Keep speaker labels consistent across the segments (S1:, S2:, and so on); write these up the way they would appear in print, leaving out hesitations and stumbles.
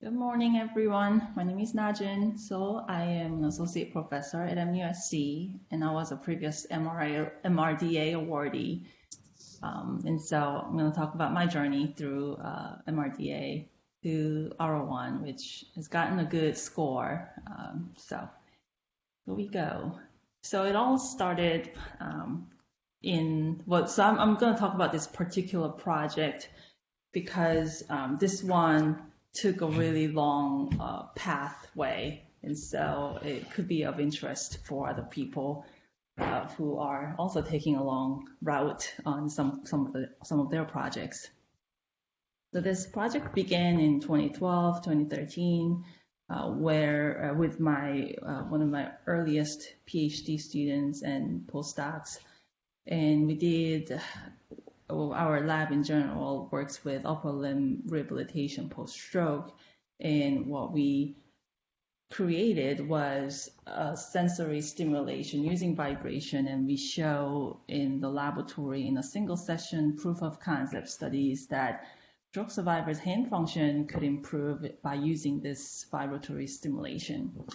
S1: Good morning, everyone. My name is Na Jin Seo. I am an associate professor at MUSC, and I was a previous MRDA awardee. And so I'm going to talk about my journey through MRDA to R01, which has gotten a good score. So here we go. So it all started so I'm going to talk about this particular project because this one took a really long pathway, and so it could be of interest for other people who are also taking a long route on some of their projects. So this project began in 2012, 2013, where with my one of my earliest PhD students and postdocs, and we did. Our lab in general works with upper limb rehabilitation post-stroke, and what we created was a sensory stimulation using vibration, and we show in the laboratory in a single session proof of concept studies that stroke survivors' hand function could improve by using this vibratory stimulation.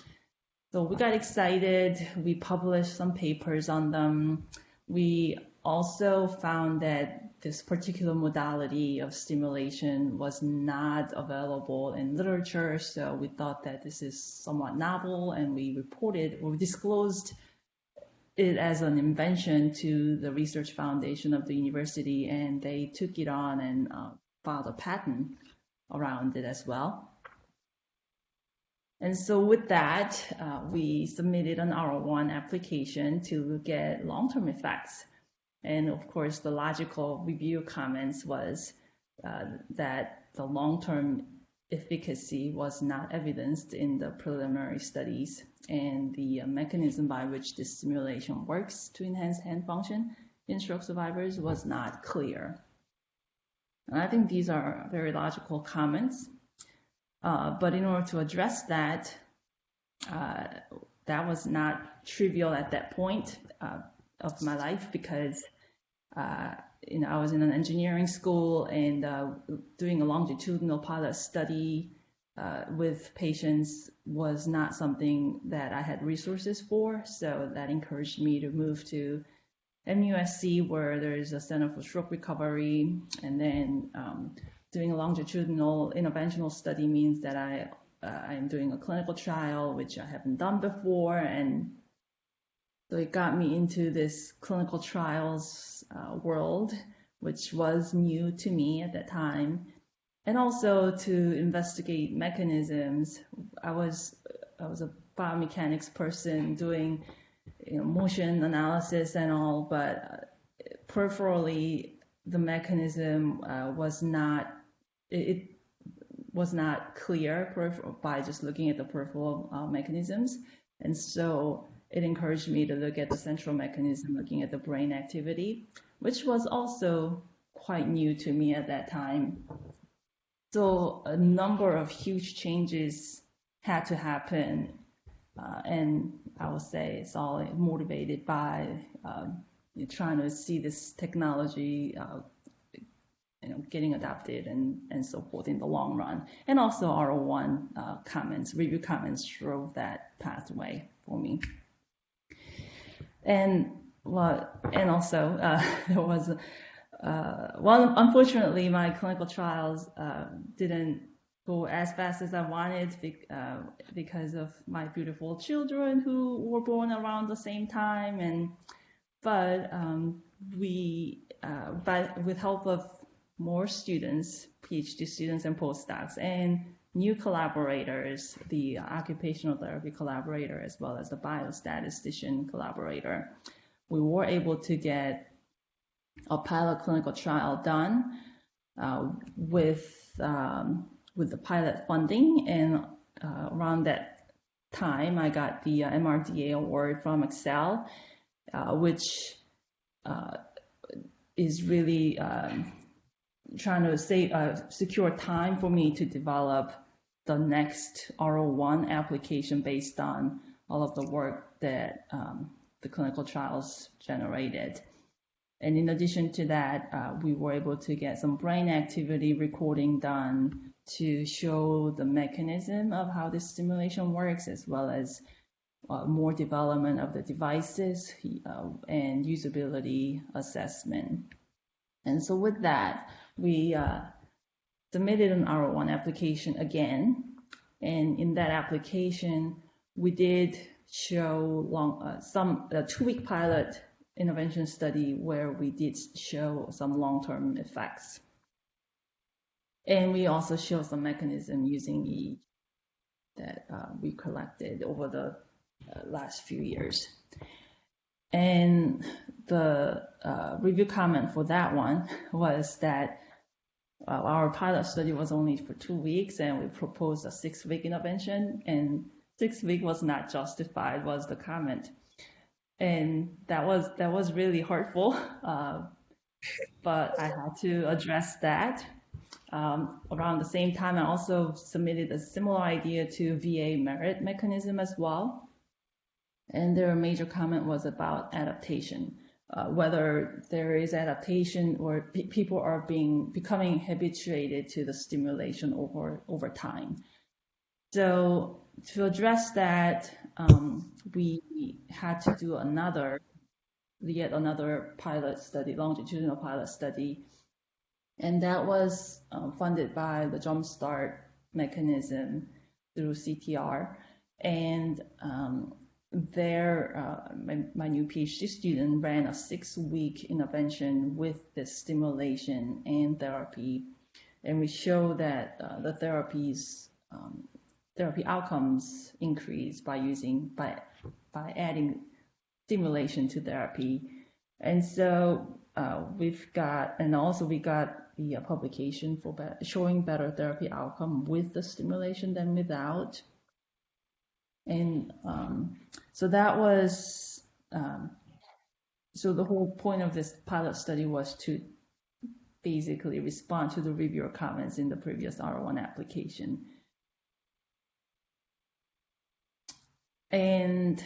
S1: So we got excited, we published some papers on them. We also found that this particular modality of stimulation was not available in literature, so we thought that this is somewhat novel, and we disclosed it as an invention to the Research Foundation of the university, and they took it on and filed a patent around it as well. And so with that, we submitted an R01 application to look at long-term effects. And of course, the logical review comments was that the long-term efficacy was not evidenced in the preliminary studies, and the mechanism by which this stimulation works to enhance hand function in stroke survivors was not clear. And I think these are very logical comments, but in order to address that, that was not trivial at that point of my life, because I was in an engineering school, and doing a longitudinal pilot study with patients was not something that I had resources for. So that encouraged me to move to MUSC, where there's a Center for Stroke Recovery, and then doing a longitudinal interventional study means that I am doing a clinical trial, which I haven't done before, and so it got me into this clinical trials world, which was new to me at that time, and also to investigate mechanisms. I was a biomechanics person doing motion analysis and all, but peripherally the mechanism was not clear by just looking at the peripheral mechanisms, and so it encouraged me to look at the central mechanism, looking at the brain activity, which was also quite new to me at that time. So a number of huge changes had to happen, and I would say it's all motivated by trying to see this technology getting adopted and so forth in the long run. And also R01 review comments drove that pathway for me. And also there was unfortunately my clinical trials didn't go as fast as I wanted because of my beautiful children who were born around the same time, but with help of more students, PhD students and postdocs, and new collaborators, the occupational therapy collaborator as well as the biostatistician collaborator, we were able to get a pilot clinical trial done with the pilot funding, and around that time I got the MRDA award from Excel, which is really trying to secure time for me to develop the next R01 application based on all of the work that the clinical trials generated. And in addition to that, we were able to get some brain activity recording done to show the mechanism of how this stimulation works, as well as more development of the devices and usability assessment. And so with that, we submitted an R01 application again. And in that application, we did show a 2-week pilot intervention study where we did show some long-term effects. And we also show some mechanism using EEG that we collected over the last few years. And the review comment for that one was that our pilot study was only for 2 weeks, and we proposed a 6-week intervention, and 6 weeks was not justified, was the comment. And that was really hurtful, but I had to address that. Around the same time, I also submitted a similar idea to VA merit mechanism as well. And their major comment was about adaptation, whether there is adaptation or people are becoming habituated to the stimulation over time. So to address that, we had to do yet another pilot study, longitudinal pilot study, and that was funded by the Jumpstart mechanism through CTR. And my new PhD student ran a 6-week intervention with this stimulation and therapy, and we show that the therapy outcomes increase by adding stimulation to therapy. And so we got the publication for showing better therapy outcome with the stimulation than without. And so that was so the whole point of this pilot study was to basically respond to the reviewer comments in the previous R01 application. And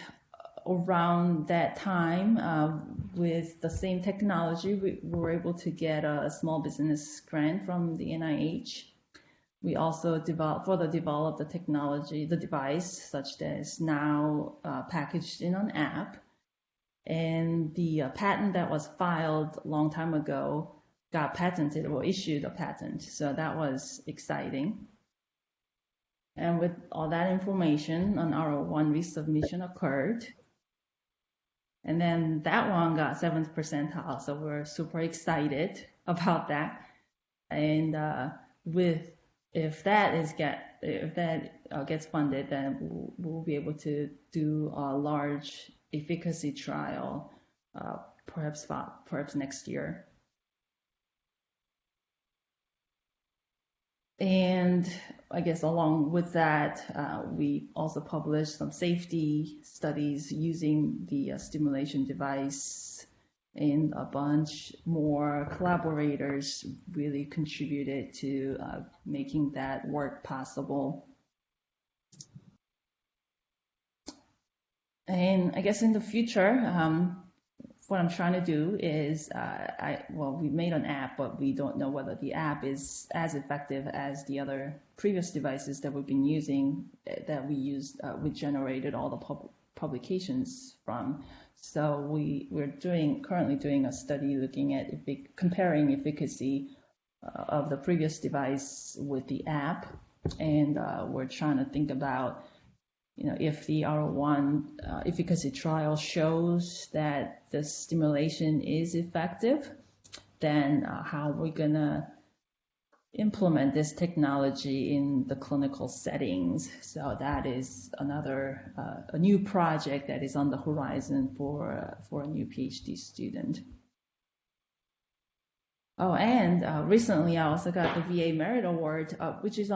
S1: around that time, with the same technology, we were able to get a small business grant from the NIH. We also developed the technology, the device, such that it's now packaged in an app. And the patent that was filed a long time ago got patented or issued a patent. So that was exciting. And with all that information, an R01 resubmission occurred. And then that one got 7th percentile, so we're super excited about that. And if that gets funded, then we'll be able to do a large efficacy trial, perhaps next year. And I guess along with that, we also published some safety studies using the stimulation device, and a bunch more collaborators really contributed to making that work possible. And I guess in the future, what I'm trying to do is, we made an app, but we don't know whether the app is as effective as the other previous devices that we've been using, that we generated all the publications from. So we're currently doing a study looking at comparing efficacy of the previous device with the app, and we're trying to think about, if the R01 efficacy trial shows that the stimulation is effective, then how we're gonna implement this technology in the clinical settings. So that is another a new project that is on the horizon for a new PhD student. Oh, and recently I also got the VA Merit Award, which is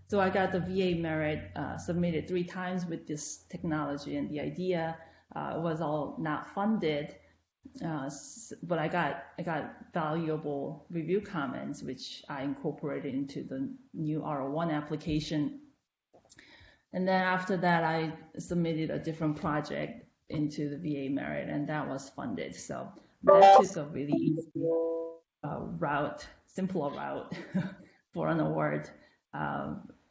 S1: so I got the VA Merit submitted 3 times with this technology, and the idea was all not funded, but I got valuable review comments, which I incorporated into the new R01 application. And then after that, I submitted a different project into the VA Merit, and that was funded. So that took a really easy route, simpler route for an award,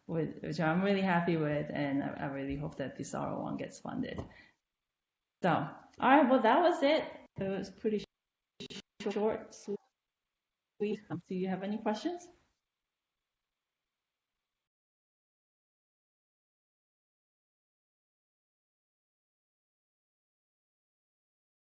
S1: which I'm really happy with, and I really hope that this R01 gets funded. So, all right, well, that was it. It was pretty short, sweet. Do you have any questions?